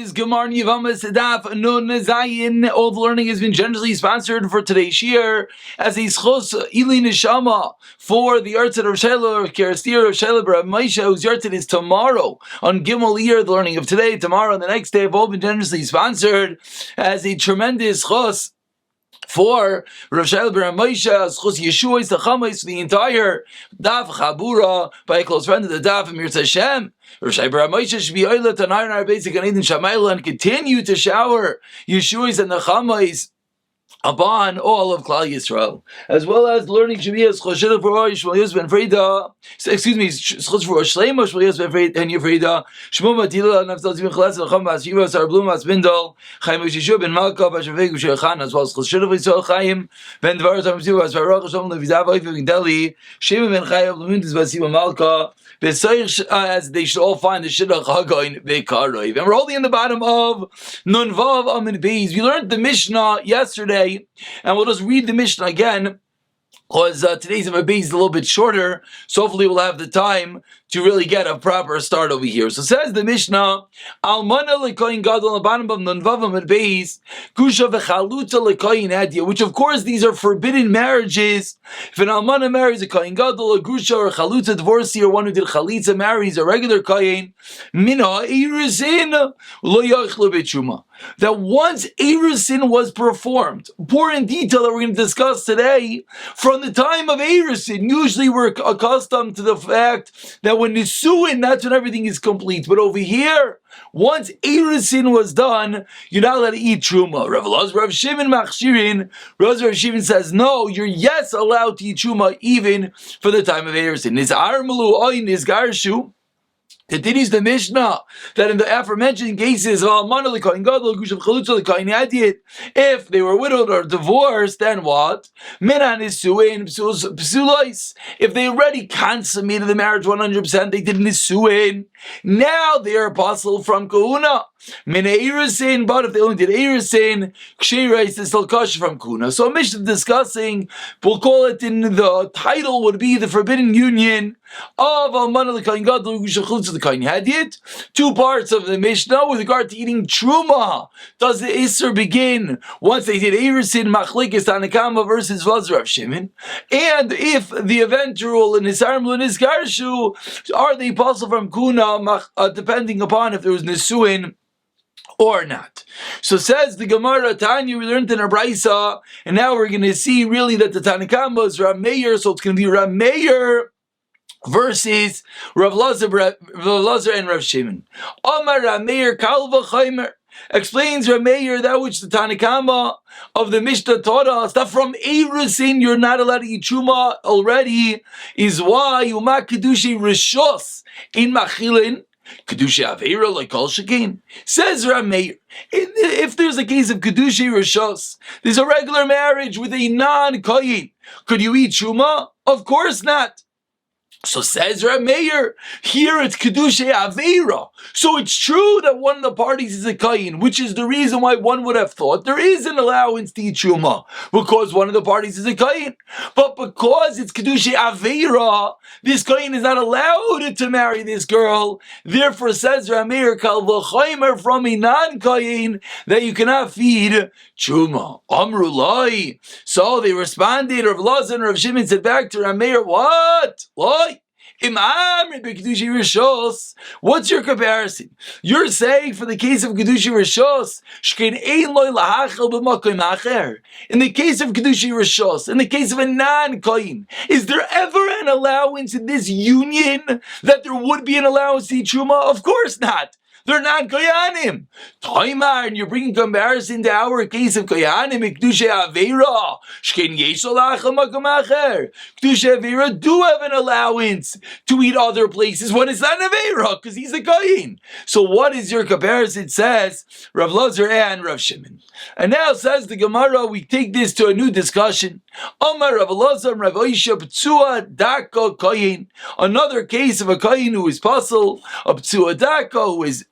Today's Gemara Yevamos Daf Nun Zayin. All the learning has been generously sponsored for today's shiur as a schos ili neshama for the Yartzeit of Shelo Kerestir of Shelo Rav Moshe, whose Yartzeit is tomorrow on Gimel Iyar. The learning of today, tomorrow, and the next day have all been generously sponsored as a tremendous schos for Rav Shelo Rav Moshe, schos Yeshua is the Chamais, the entire Daf Chabura by a close friend of the Daf, Amir Hashem. Rav Shelo Rav Moshe should be oilet on our basic and Shamayla and continue to shower Yeshua's and the Chamais upon all of Klal Yisrael, as well as learning Shemiyas Choshel for Rosh Shmuyos Ben Freda. Excuse me, Chosh for Rosh Shleima Shmuyos Ben Freda and Yefreda. Shmu Matila Naftal Zivin Chalas Lacham Bas Yivas Ar Blum Bas Bindol Chaim Yeshua Ben Malka Bas Shaveg Shechan, as well as Choshel for Yisrael Chaim Ben Dvar Tam Ziv Bas Varach Shalom Levizav Oiv Deli Shema Ben Chayav Lemuntis Bas Yivas Malka. As they should all find the Shidduch Hagoin Bekarov. And we're holding in the bottom of Nun Vav Amin Beis. We learned the Mishnah yesterday, and we'll just read the Mishnah again, because today's Amid Beis is a little bit shorter, so hopefully we'll have the time to really get a proper start over here. So says the Mishnah, Almana lekoyin gadol, on the bottom of Nun Vav Amid Beis, Kusha v'chaluta lekoyin adya, which of course these are forbidden marriages. If an Almana marries a koyin gadol, a Grusha, or a chaluta divorcee, or one who did chalitza marries a regular koyin, Mina Eirusin lo yachlu b'tshuma, that once Eirusin was performed, important detail that we're going to discuss today, from the time of Eirusin, usually we're accustomed to the fact that when Nisuin, that's when everything is complete. But over here, once Eirusin was done, you're not allowed to eat Truma. Rav Shimon Machshirin, Rav Shimon says, no, you're yes allowed to eat Truma even for the time of Eirusin. Nizar Malu Oin Nizgarshu. Continues the Mishnah that in the aforementioned cases of if they were widowed or divorced, then what? If they already consummated the marriage 100%, they did nisuin. Now they are apostle from kahuna. But if they only did Eirusin, Kshira is still kosher from Kuna. So Mishnah discussing, we'll call it in the title, would be the forbidden union of Almana l'Kohen Gadol U'Shachutz l'Kohen Hadid. Two parts of the Mishnah with regard to eating Truma. Does the Isser begin once they did Eirusin, Machlekes Tanakama versus Rav Shimon? And if the eventual in Nisar Mlu Nizgarshu, are they possible from Kuna, depending upon if there was Nisuin or not. So says the Gemara Tanya, we learned in our Braisa, and now we're going to see really that the Tanakama is Rav Meir, so it's going to be Rav Meir versus Rav Lazar and Rav Shimon. Omar Rav Meir Kalva Chaimer explains Rav Meir that which the Tanakama of the Mishnah taught us, that from Eirusin you're not allowed to eat Truma already, is why Yuma Kedushi Rishos in Machilin Kedusha Aveira like Kol Shekin. Says Rav Meir, if there's a case of Kedusha Rishos, there's a regular marriage with a non-Koyin, could you eat Truma? Of course not. So says Rav Meir, here it's Kedusha Aveira. So it's true that one of the parties is a Kayin, which is the reason why one would have thought there is an allowance to eat Truma, because one of the parties is a Kayin. But because it's Kedusha Aveira, this Kayin is not allowed to marry this girl. Therefore says Rav Meir, Kal v'chaimer, from a non-Kayin, that you cannot feed Truma. Amru Lai. So they responded, Rav Lazar and Rav Shimon said back to Rav Meir, what? What's your comparison? You're saying for the case of Kedusha Rishos, in the case of Kedusha Rishos, in the case of a non-Koyin, is there ever an allowance in this union that there would be an allowance to eat Truma? Of course not. They're not Koyanim. Toimar, and you're bringing comparison to our case of Koyanim, Kedusha Aveira. Shkein Yesholach Makom Acher. Kedusha Aveira do have an allowance to eat other places when it's not Aveira, because he's a Koyin. So what is your comparison? It says Rav Lazar and Rav Shimon. And now says the Gemara, we take this to a new discussion. Omar Rav Lazar Rav Oisha Ptsua Daka Koyin. Another case of a Koyin who is puzzle, a Ptsua Daka who is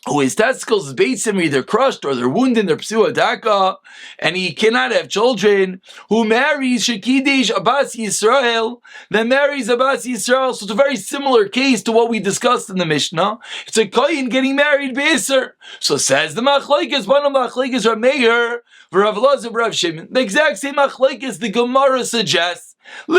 who his testicles are either crushed or they're wounded, they're psua daka, and he cannot have children, who marries Shekidesh Abbas Yisrael, then marries Abbas Yisrael. So it's a very similar case to what we discussed in the Mishnah. It's a kohen getting married Beiser. So says the Machlokes, one of Machlokes Rav Meir, Rav Elazar, Rav Shimon. The exact same Machlokes the Gemara suggests. Now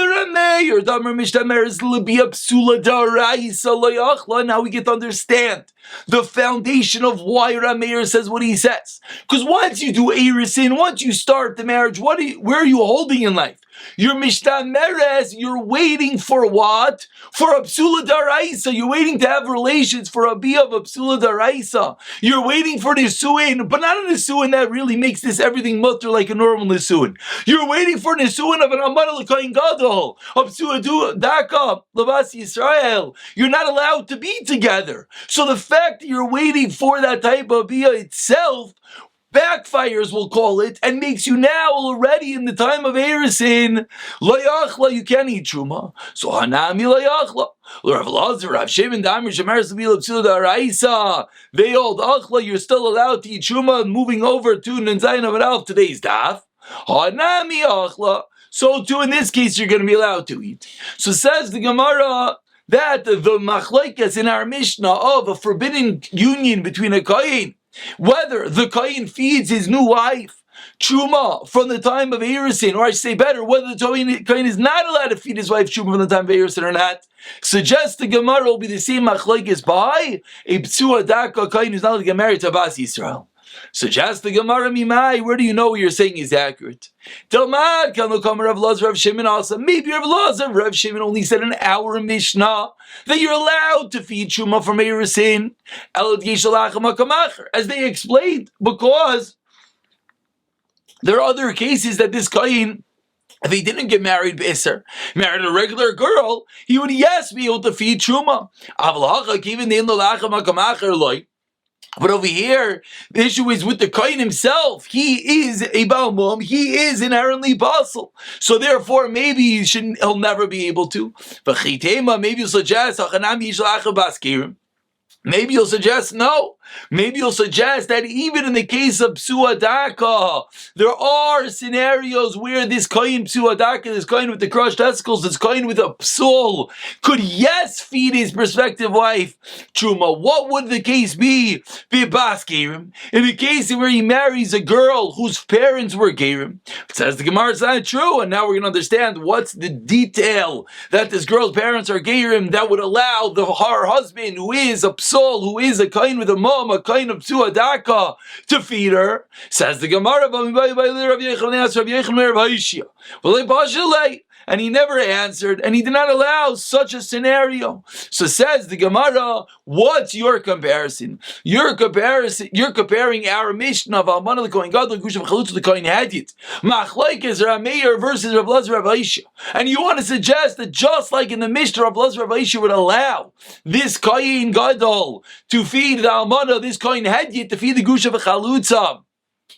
we get to understand the foundation of why Rameir says what he says. Because once you do Erisin, once you start the marriage, where are you holding in life? You're Mishtameres, you're waiting for what? For a Psula Daraisa. You're waiting to have relations for a Bia of a Psula Daraisa. You're waiting for Nisuin, but not a Nisuin that really makes this everything mutter like a normal Nisuin. You're waiting for Nisuin of an Amana L'Koyin Gadol, of Psula Daka, Labas Yisrael. You're not allowed to be together. So the fact that you're waiting for that type of Bia itself backfires, we'll call it, and makes you now already in the time of Erisin, Layachla, you can't eat Truma. So Hanami Layachla. Rav Elazar, Rav Shimon, Damir, Shemer, Sabila, Psula, Daraisa. They hold Achla, you're still allowed to eat Truma. Moving over to Nenzayin of Alf, today's Daf. Hanami Achla. So too in this case, you're going to be allowed to eat. So says the Gemara that the Machlokes in our Mishnah of a forbidden union between a Kohen, whether the Kohen feeds his new wife Truma from the time of Erisin, or I say better, whether the Kohen is not allowed to feed his wife Truma from the time of Erisin or not, suggests the Gemara will be the same Machlokes by a Psua Daka Kohen who's not allowed to get married to Abbas Yisrael. Suggests the Gemara Mimai, where do you know what you're saying is accurate? Talmad, can look on Rav Elazar, Rav Shimon also. Maybe Rav Elazar, Rav Shimon only said in our Mishnah that you're allowed to feed Truma from Erisin, as they explained, because there are other cases that this Kohen, if he didn't get married Beiser, married a regular girl, he would yes be able to feed Truma. But over here, the issue is with the Kohen himself. He is a Baal, he is inherently possible. So therefore, maybe he'll never be able to. But maybe you'll suggest, maybe you'll suggest no. Maybe you'll suggest that even in the case of Psua Daka, there are scenarios where this Kohen Psua Daka, this Kohen with the crushed testicles, this Kohen with a psul, could yes feed his prospective wife Truma. What would the case be? Bibas Gerim. In the case where he marries a girl whose parents were Gerim. It says the Gemara is not true, and now we're going to understand what's the detail that this girl's parents are Gerim that would allow her husband, who is a psul, who is a Kohen with a a kind of Psua Daka to feed her. Says the Gemara, and he never answered, and he did not allow such a scenario. So says the Gemara, what's your comparison? You're comparing our Mishnah of Almana the Kohen Gadol Gush of Chalutz the Kohen Hadit, Machlokes Rameir versus Rav Elazar Rav Aisha, and you want to suggest that just like in the Mishnah, Rav Elazar Rav Aisha would allow this Kohen Gadol to feed the Almana, this Kohen Hadit to feed the Gush of Chalutza.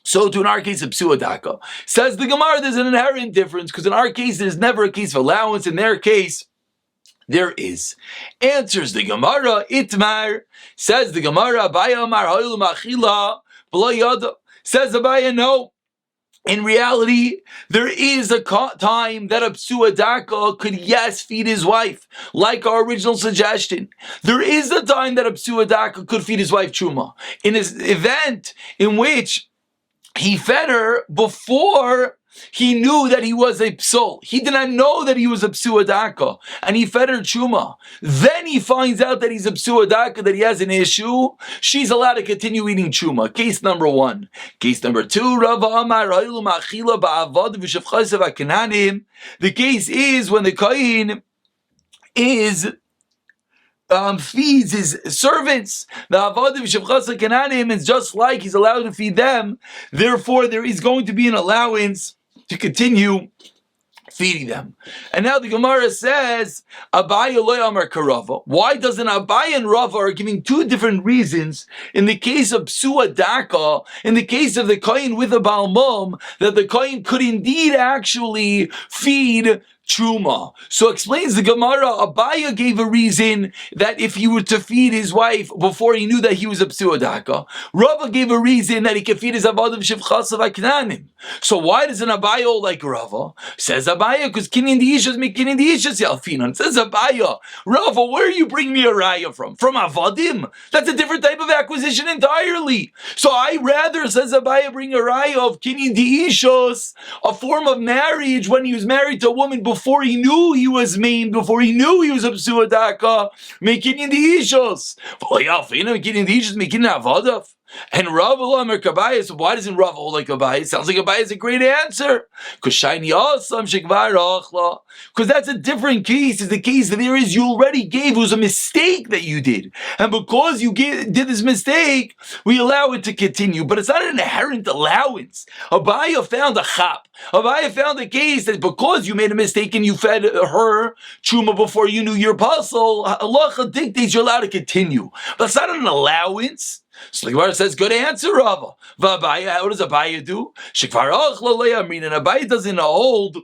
So to in our case of Psua Daka. Says the Gemara, there's an inherent difference, because in our case there's never a case of allowance. In their case, there is. Answers the Gemara, Itmar. Says the Gemara, Abaya Amar Ha'il Machila B'lo Yada. Says Abaya, no. In reality, there is a time that a Psua Daka could yes feed his wife, like our original suggestion. There is a time that a Psua Daka could feed his wife Truma. In his event in which he fed her before he knew that he was a psul. He did not know that he was a Psua Daka, and he fed her Truma. Then he finds out that he's a Psua Daka, that he has an issue. She's allowed to continue eating Truma. Case number one. Case number two. The case is when the Kohen is feeds his servants. The Avodim Shevchasa Kananim is just like he's allowed to feed them. Therefore, there is going to be an allowance to continue feeding them. And now the Gemara says, Abaya loy amar karava. Why doesn't Abaya and Rava are giving two different reasons in the case of Psua Daka, in the case of the Kohen with a Baal Mum, that the Kohen could indeed actually feed truma. So explains the Gemara, Abaya gave a reason that if he were to feed his wife before he knew that he was a psuadaka, Rava gave a reason that he could feed his avadim shivchasav aknanim. So why does an Abaya hold like Rava? Says Abaya, because kinyan diishas make kinyan diishas yalfinan. Says Abaya, Rava, where are you bringing me a raya from? From avadim? That's a different type of acquisition entirely. So I rather, says Abaya, bring a raya of kinyan diishos, a form of marriage when he was married to a woman before he knew he was maimed, before he knew he was a psuadaka, making in the ishos. And Rav Omer Kabaya, so why doesn't Rav hold like Kabaya? Sounds like Kabaya is a great answer. Because that's a different case. It's the case that there is, you already gave, it was a mistake that you did. And because you did this mistake, we allow it to continue. But it's not an inherent allowance. Abaya found a chap. Abaya found a case that because you made a mistake and you fed her truma before you knew your puzzle, halacha dictates you're allowed to continue. But it's not an allowance. So the Gemara says, good answer, Rava. V'Abaya, how does Abaya do? Shekvar achla le'amrin, and Abaya doesn't hold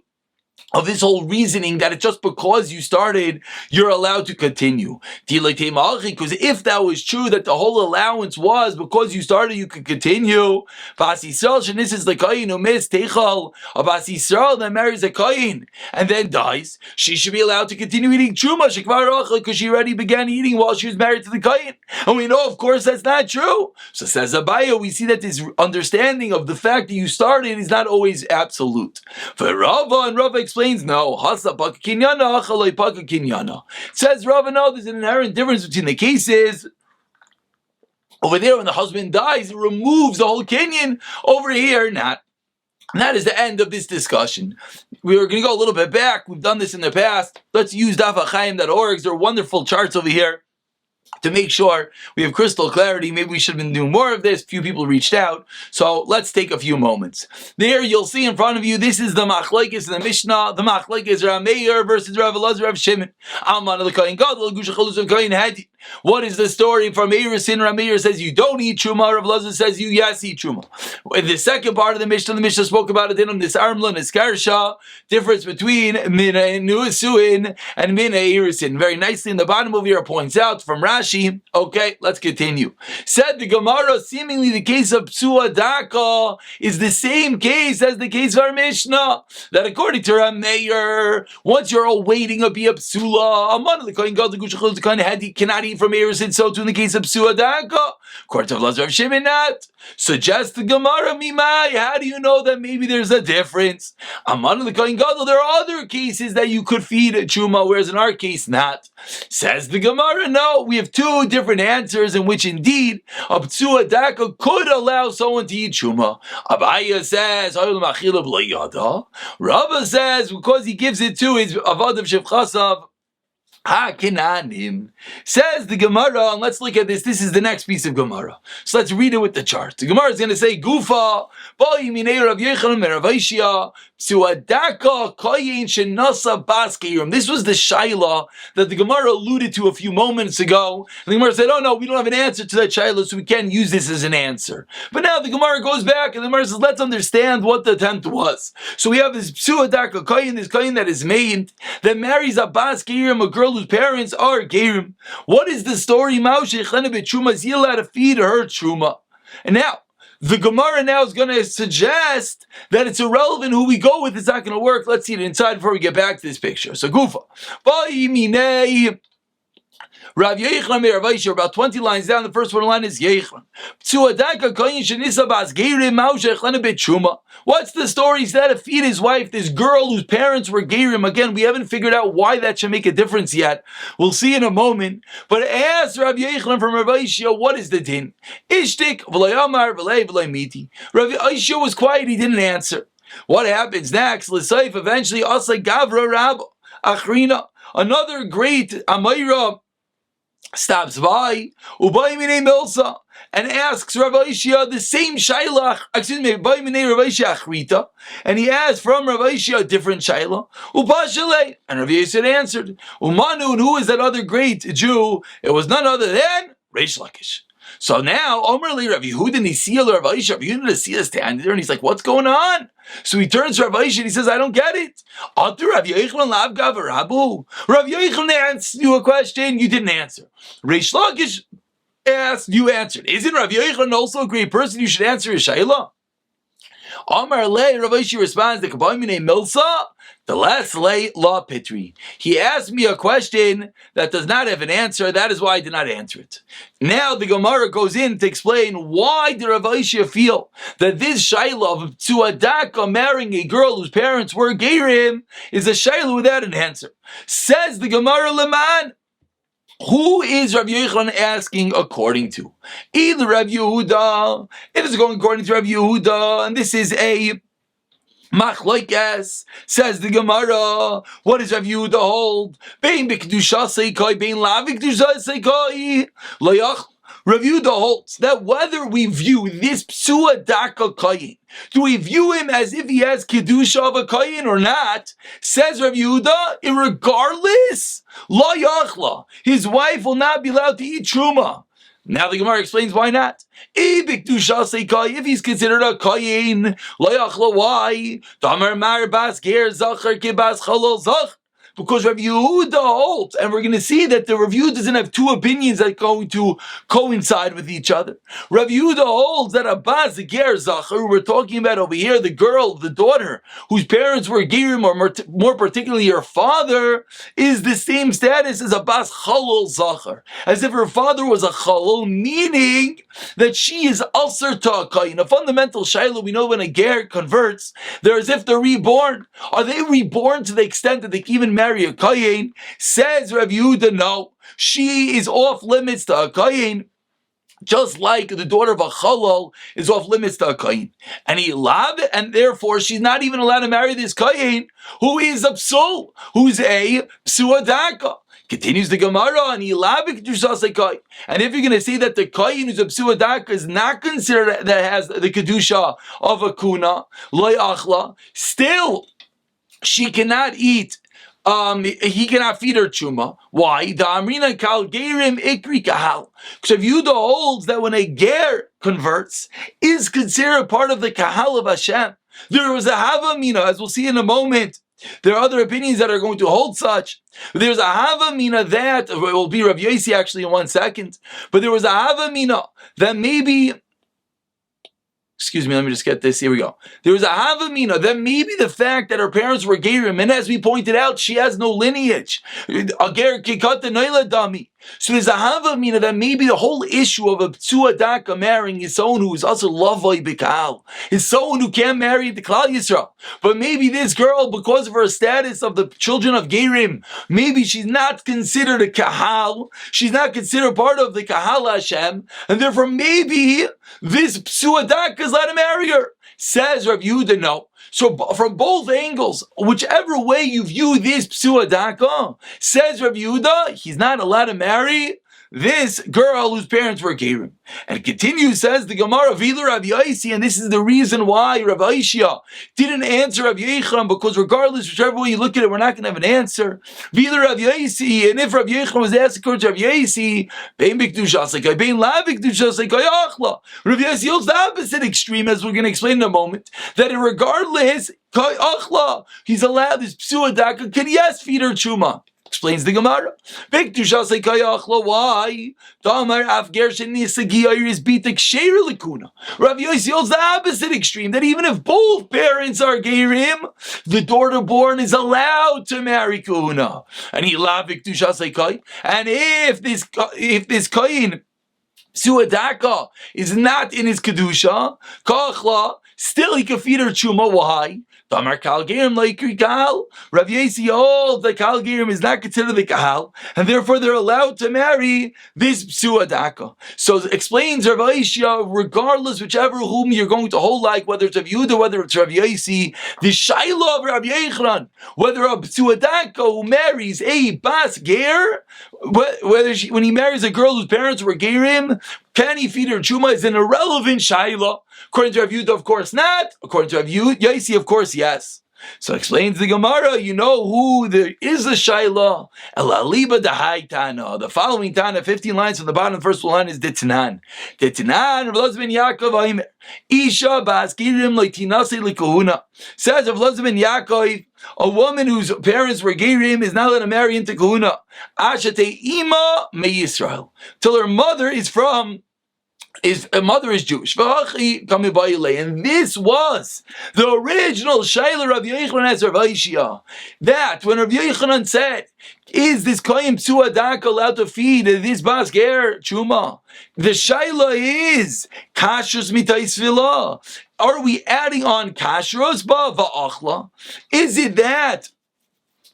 of this whole reasoning that it's just because you started, you're allowed to continue. Because if that was true, that the whole allowance was because you started, you could continue. Bas Yisrael that marries a kohen and then dies, she should be allowed to continue eating truma because she already began eating while she was married to the kohen. And we know, of course, that's not true. So says Abaya, we see that this understanding of the fact that you started is not always absolute. For Rava, and Rava explains, no. It says Rava, no, there's an inherent difference between the cases. Over there, when the husband dies, it removes the whole kinyan. Over here, not. And that is the end of this discussion. We are going to go a little bit back. We've done this in the past. Let's use dafachayim.org. There are wonderful charts over here to make sure we have crystal clarity. Maybe we should have been doing more of this. Few people reached out. So let's take a few moments. There you'll see in front of you, this is the machlekes in the Mishnah. The machlekes Rav Meir versus Rav Elazar Rav Shimon. Alman of the Kohen Gadol, Gusha Chalus of Kohen Hadi. What is the story from Meir Sin? Rav Meir says you don't eat truma. Rav Elazar says you yes eat truma. In the second part of the Mishnah spoke about it in this Armla and Iskarsha, difference between Mina and Nuasuin and Mina Irisin. Very nicely in the bottom of here points out from Rashi. Okay, let's continue. Said the Gemara, seemingly the case of Psua Daka is the same case as the case of our Mishnah. That according to Rav Meir, once you're awaiting a Bia Psula, a man of the Kohen Gadol, the Kohen Hadi cannot eat from Eris, and so too in the case of Psua Daka. According to Elazar Rav Shimon, not. Suggest the Gemara, Mimai, how do you know that maybe there's a difference? A man of the Kohen Gadol, there are other cases that you could feed a Truma, whereas in our case, not. Says the Gemara, no, we have two different answers in which indeed a Psua Daka could allow someone to eat Truma. Abaya says, Rava says, because he gives it to his Avadim Shevchasav, Ha-kinanim. Says the Gemara, and let's look at this. This is the next piece of Gemara. So let's read it with the chart. The Gemara is going to say, Gufa, Ba'iminei Rav Yechanan Rav Aishia, Psuadaka Koyin Shenasa Baskeirim. This was the Shaila that the Gemara alluded to a few moments ago. And the Gemara said, oh no, we don't have an answer to that Shaila, so we can't use this as an answer. But now the Gemara goes back, and the Gemara says, let's understand what the attempt was. So we have this Psuadaka Koyin, this Koyin that is made, that marries a Baskeirim, a girl whose parents are Gerim. What is the story? Is he allowed to feed her Truma? And now, the Gemara now is going to suggest that it's irrelevant who we go with. It's not going to work. Let's see it inside before we get back to this picture. So, Gufa. Rav Yechlan Rav Aishia, about 20 lines down, the first one line is Yechlan. What's the story? He said to feed his wife, this girl whose parents were Gerim. Again, we haven't figured out why that should make a difference yet. We'll see in a moment. But ask Rav Yechlan from Rav Aishia, what is the din? Ishtik v'layamar v'lay v'lay miti. Rav Aishia was quiet, he didn't answer. What happens next? L'saif, eventually, Asa Gavra Rab Achrina, another great Amayra, stops by, Ubay Minei Milsa, and asks Rav Aishia the same shaila, Ubay Minei Rav Aishia Achrita, and he asked from Rav Aishia a different shaila, Ubashale, and Rav Aishia answered, Umanu, and who is that other great Jew? It was none other than Reish Lakish. So now, Omer li Rav Yehuda Nisiya Rav Aisha, Rav Yehuda Nisiya standing there, and he's like, what's going on? So he turns to Rav Aisha and he says, I don't get it. Atu Rav Yochanan lav gav Rabu. Rav Yochanan asked you a question, you didn't answer. Reish Lakish asked, you answered. Isn't Rav Yochanan also a great person? You should answer his shayla. Amar le Rav Aisha responds, the kabbalah milsa. The last lay law pitri. He asked me a question that does not have an answer. That is why I did not answer it. Now the Gemara goes in to explain why did Rav Aisha feel that this shayla of Tzuadaka marrying a girl whose parents were Gerim is a shayla without an answer. Says the Gemara Leman. Who is Rav Yochanan asking according to? Either Rav Yehuda. It is going according to Rav Yehuda, and this is a Machlokes, says the Gemara. What does Rav Yehuda hold? Bein b'kedusha seikoi, bein la b'kedusha seikoi. Loyach. Rav Yehuda holds that whether we view this psua daka koyin, do we view him as if he has kedusha of a koyin or not? Says Rav Yehuda, irregardless, lo yachla, his wife will not be allowed to eat truma. Now the Gemara explains why not. If he's considered a koyin, lo yachla, why? Damar mar bas ger zachar ke bas chalol zach. Because Rav Yehuda holds, and we're going to see that the Rav Yehuda doesn't have two opinions that are going to coincide with each other. Rav Yehuda holds that a bas ger zachar, we're talking about over here, the girl, the daughter, whose parents were gerim, or more particularly her father, is the same status as a bas chalol zachar, as if her father was a chalol, meaning that she is ulcer to a kain. A fundamental shayla, we know when a ger converts, they're as if they're reborn. Are they reborn to the extent that they can even marry a kain? Says Rav Yehuda, no. She is off limits to a kain, just like the daughter of a chalal is off limits to a kain. And he lab, and therefore she's not even allowed to marry this kain, who is a psul, who's a psuadaka. Continues the Gemara, and and if you're going to say that the koyin who's a psuadaka is not considered that has the kedusha of a kuna, loy achla, still she cannot eat. He cannot feed her chuma. Why? The amrina kal gerim ikri kahal. Because Yehuda holds that when a ger converts, is considered part of the kahal of Hashem. There was a havamina, as we'll see in a moment. There are other opinions that are going to hold such. There's a havamina that, it will be Rav Yosi actually in 1 second, but there was a havamina that maybe, excuse me, let me just get this, here we go. There was a havamina that maybe the fact that her parents were gerim, and as we pointed out, she has no lineage. A ger kikat noila dami. So there's a havamina that maybe the whole issue of a psuadaka marrying is someone who is also lavoi b'kal, is someone who can't marry the Klal Yisrael. But maybe this girl, because of her status of the children of Gerim, maybe she's not considered a kahal, she's not considered part of the kahal Hashem, and therefore maybe this psuadaka is allowed to marry her. Says Rav Yehuda, no. So from both angles, whichever way you view this psuadaka, says Rav Yehuda, he's not allowed to marry this girl whose parents were Gerim. And it continues, says the Gemara, Vila Rav Yosi, and this is the reason why Rav Aisha didn't answer Rav Yochanan, because regardless, whichever way you look at it, we're not going to have an answer. Vila Rav Yosi, and if Rav Yochanan was asked according to Rav Yosi, Bein b'kedusha sekai, bein la b'kedusha sekai achla. Rav Yosi holds the opposite extreme, as we're going to explain in a moment, that regardless, kai achla, he's allowed, this psuadaka can yes feed her chuma. Explains the Gemara. Why? Rav Yosi holds the opposite extreme, that even if both parents are gerim, the daughter born is allowed to marry kuna. And and if this koyin suadaka is not in his kedusha, kachla, still he can feed her chuma. Why? Rav Yosi holds that Kal Gerim is not considered the Kahal, and therefore they're allowed to marry this Psuadaka. So it explains Rav Aisha, regardless whichever whom you're going to hold like, whether it's Rav Yehuda, whether it's Rav Yosi, the Shaila of Rav Yochanan, whether a Psuadaka who marries a Bas Ger, when he marries a girl whose parents were Gerim, can he feed her chuma, is an irrelevant shaila. According to Rav Yehuda, of course not. According to Rav Yosi, of course, yes. So explains the Gemara, you know who there is a Shaila? Elaliba Dahai Tana. The following Tana, 15 lines from the bottom, the first line is Ditnan. Ditnan, Rav Elazar ben Yaakov Aimer. Isha Baskirim Leitinase Likahuna. Says Rav Elazar ben Yaakov, a woman whose parents were Gerim is not allowed to marry into Kahuna. Ashate Ima Me Yisrael. Till her mother is Jewish. And this was the original Shaila Rav Yochanan as Rav Aishia. That when Rav Yochanan said, is this Koyim Tzuadak allowed to feed this Basger Chuma? The Shaila is Kashrus Mitais Vila. Are we adding on Kashrus Va'achla? Is it that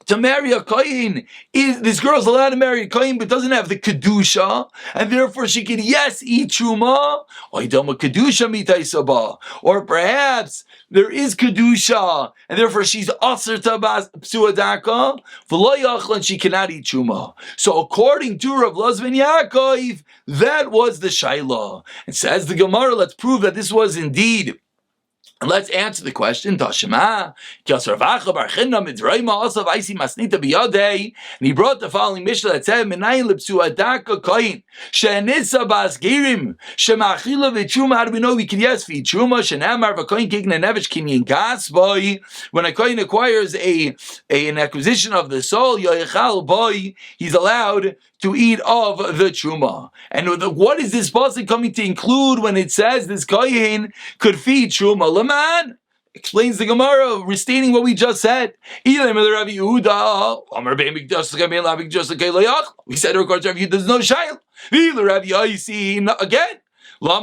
to marry a kohen, this girl's allowed to marry a kohen but doesn't have the kedusha, and therefore she can eat truma, or perhaps there is kedusha and therefore she's aser to psuadaka and she cannot eat truma. So according to Rav Elazar ben Yaakov, that was the shaila. And says the Gemara, let's prove that this was indeed. And let's answer the question. Tashema, and he brought the following Mishnah that said, how do we know we can feed truma? When a kohen acquires an acquisition of the soul, he's allowed to eat of the truma. And what is this pasuk coming to include when it says this kohen could feed truma? Laman explains the Gemara, restating what we just said. We said according to Rav Yehuda, there's no shayla. Again. So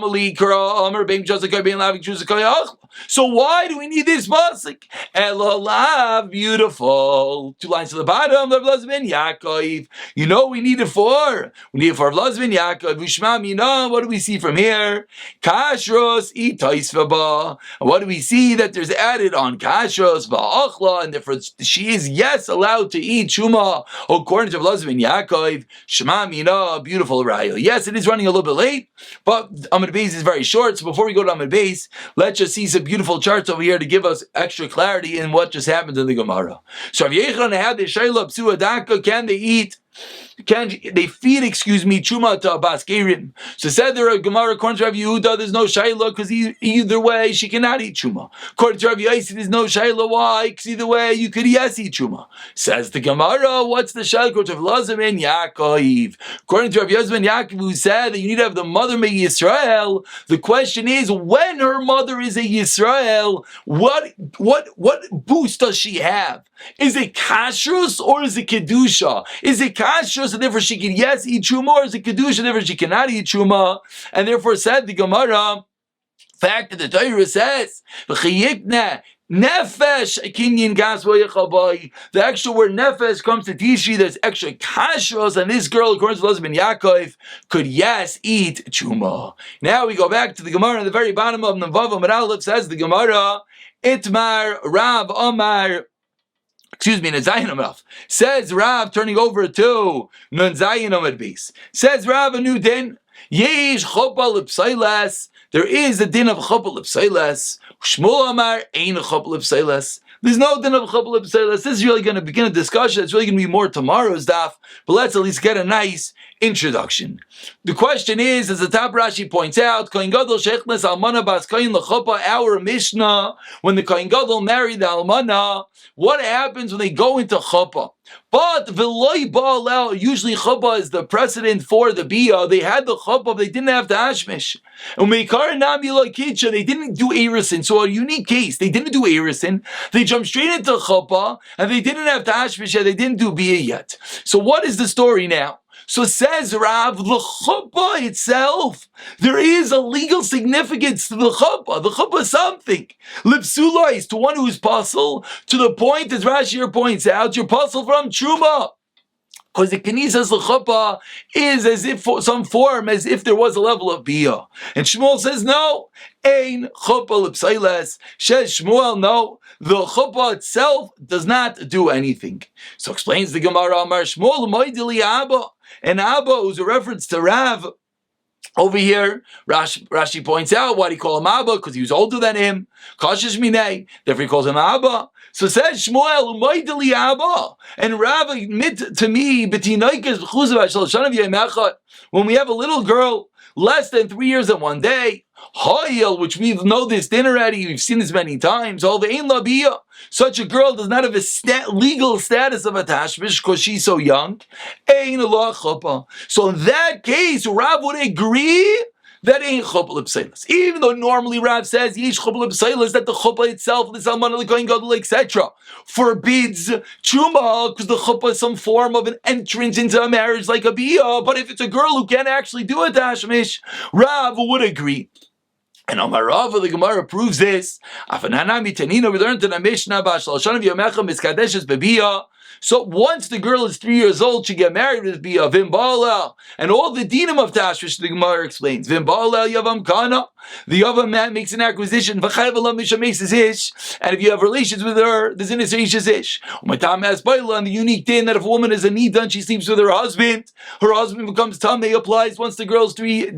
why do we need this pasuk? Elolav, beautiful. 2 lines to the bottom. Rav Elazar ben Yaakov. You know we need it for. We need it for Rav Elazar ben Yaakov. Vishma mina. What do we see from here? Kashrus itais v'ba. What do we see that there's added on kashrus va'achla, and therefore she is allowed to eat truma according to Rav Elazar ben Yaakov. Shema mina, beautiful raya. Yes, it is running a little bit late, but Amud Beis is very short, so before we go to Amud Beis, let's just see some beautiful charts over here to give us extra clarity in what just happened in the Gemara. So Rav Yochanan had the Shaila Psuadaka, can they feed truma to a baskerim? So said there a Gemara according to Rav Yehuda, there's no shayla because either way she cannot eat truma. According to Rav Yossi, there's no shayla. Why? Because either way you could eat truma. Says the Gemara, what's the shayla? According to Rav Elazar ben Yaakov. According to Rav Elazar ben Yaakov, who said that you need to have the mother make Yisrael. The question is, when her mother is a Yisrael, what boost does she have? Is it kashrus or is it kedusha? Is it kashrus and therefore she can eat truma, or is it kedusha and therefore she cannot eat truma? And therefore said the Gemara, fact that the Torah says, nefesh kinyan gas. The extra word nefesh comes to teach you there's extra kashrus, and this girl, according to Elazar ben Yaakov, could eat truma. Now we go back to the Gemara at the very bottom of Navav Amud Aleph. Says the Gemara, Itmar Rav Omar. Nezayin Amraf. Says Rav, turning over to Nezayin Amad Beis. Says Rav, a new din. Yesh Chopal L'Psailas. There is a din of Chopal L'Psailas. Shmuel Amar Ein Chopal L'Psailas. There's no din of Chopal L'Psailas. This is really going to begin a discussion. It's really going to be more tomorrow's daf. But let's at least get a nice introduction. The question is, as the top Rashi points out, Kohen Gadol Shechnes Almana Bas Kohen L'Chopa, our Mishnah, when the Kohen Gadol married the Almana, what happens when they go into Chopa? But V'loi Ba'alel, usually Chopa is the precedent for the Bia. They had the Chopa, but they didn't have the Hashmish. And Meikar Nami L'Kitcha, they didn't do Erisin. So a unique case, they didn't do Erisin. They jumped straight into Chopa, and they didn't have the Hashmish yet. They didn't do Bia yet. So what is the story now? So says Rav, the chuppah itself, there is a legal significance to the chuppah. The chuppah is something. Lipsula is to one who is puzzle, to the point, as Rashi here points out, you're puzzle from Truma. Because the Kenisas l'chuppah is as if some form, as if there was a level of bia. And Shmuel says no. Ein chuppah l'psailes. Says Shmuel, no. The chuppah itself does not do anything. So explains the Gemara, Amar Shmuel moidili Abba. And Abba, who's a reference to Rav, over here, Rashi points out why he called him Abba, because he was older than him. Kashish minei, therefore he calls him Abba. So says Shmuel, Umaydali Abba, and Rav admit to me, when we have a little girl less than 3 years and 1 day, which we know this din already, we've seen this many times. Such a girl does not have a legal status of a tashmish because she's so young. So in that case, Rav would agree that ain't chuppah l'pseilas. Even though normally Rav says yesh chuppah l'pseilas, that the chuppah itself, the salman l'kohen gadol, etc., forbids truma because the chuppah is some form of an entrance into a marriage like a biyah. But if it's a girl who can't actually do a tashmish, Rav would agree. And Amar Rava, the Gemara proves this. We learned in the Mishnah, so once the girl is 3 years old, she get married with Bia, Vimbala, and all the dinim of Tashmish, the Gemara explains. Vimbala, Yavam Kana, the Yavam man makes an acquisition, and if you have relations with her, there's an Isaish Ish. Umatam has Baila, and the unique thing that if a woman is a Nidan, she sleeps with her husband becomes Tameh, applies once the girl's 3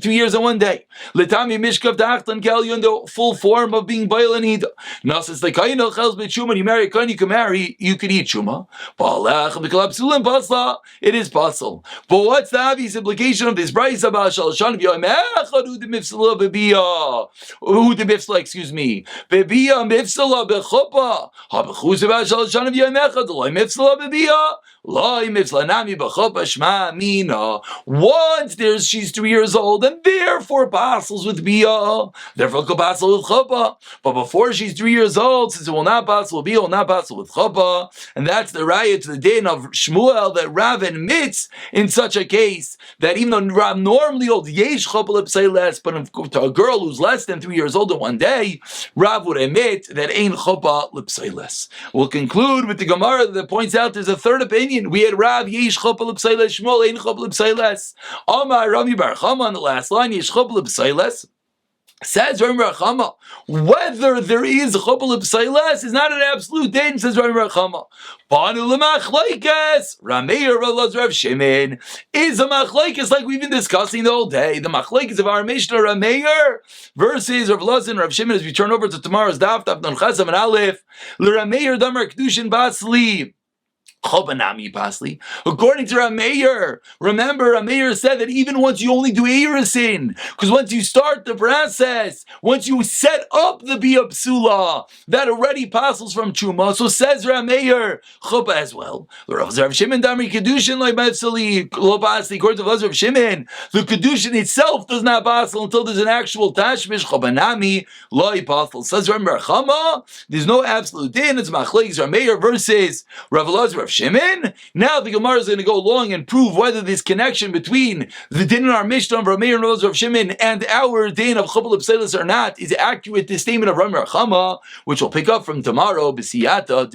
years and 1 day. Letami Mishkav Dachtan Kalyon, the full form of being Baila Nida. Nasas like Kainal Chels B'Chuma, you marry a Kain, you can marry, you can eat Chuma. It is possible. But what's the obvious implication of this? Excuse me. Once she's 3 years old, and therefore apostles with bia, therefore apostle with chuppah. But before she's 3 years old, since it will not apostle with bia, will not apostle with chuppah, and that's the raya to the din of Shmuel that Rav admits in such a case that even though Rav normally holds yesh chuppah l'pseilas, but to a girl who's less than 3 years old in 1 day, Rav would admit that ain't chuppah l'pseilas. We'll conclude with the Gemara that points out there's a third opinion. We had Rav yesh chuppah l'pseilas, Shmuel ain't chuppah l'pseilas. Amar Rami Bar Chama on the last line, yesh chuppah l'pseilas. Says Rami Bar Chama, whether there is chuppah l'pseilas is not an absolute din, says Rami Bar Chama. Banu l'machlaikas, Rameir Rav Shimon is a machlaikas like we've been discussing the whole day. The machlaikas of our Mishnah Rameir versus Rav Lazar and Rav Shimon as we turn over to tomorrow's Daf Nun Chasam and Aleph. L'Rameir Damar Kedushin Basli. According to Rameir, remember Rameir said that even once you only do Eirisin, because once you start the process, once you set up the Bia Psula, that already passes from Truma. So says Rameir, Chuppah as well. Rav Shimon Damri Kedushin like Mefsali, according to Rav Shimon, the Kedushin itself does not pass until there's an actual Tashmish, Chobanami, Loi Pathal. Says Rameir Chama, there's no absolute din, it's Machlekes Rameir versus Rav Lazar Shimon. Now the Gemara is going to go along and prove whether this connection between the din in our Mishnah of Rameir and Rav Shimon and our din of chuppah l'pseilas or not is accurate. The statement of Rameir Chama, which we'll pick up from tomorrow. B'siyata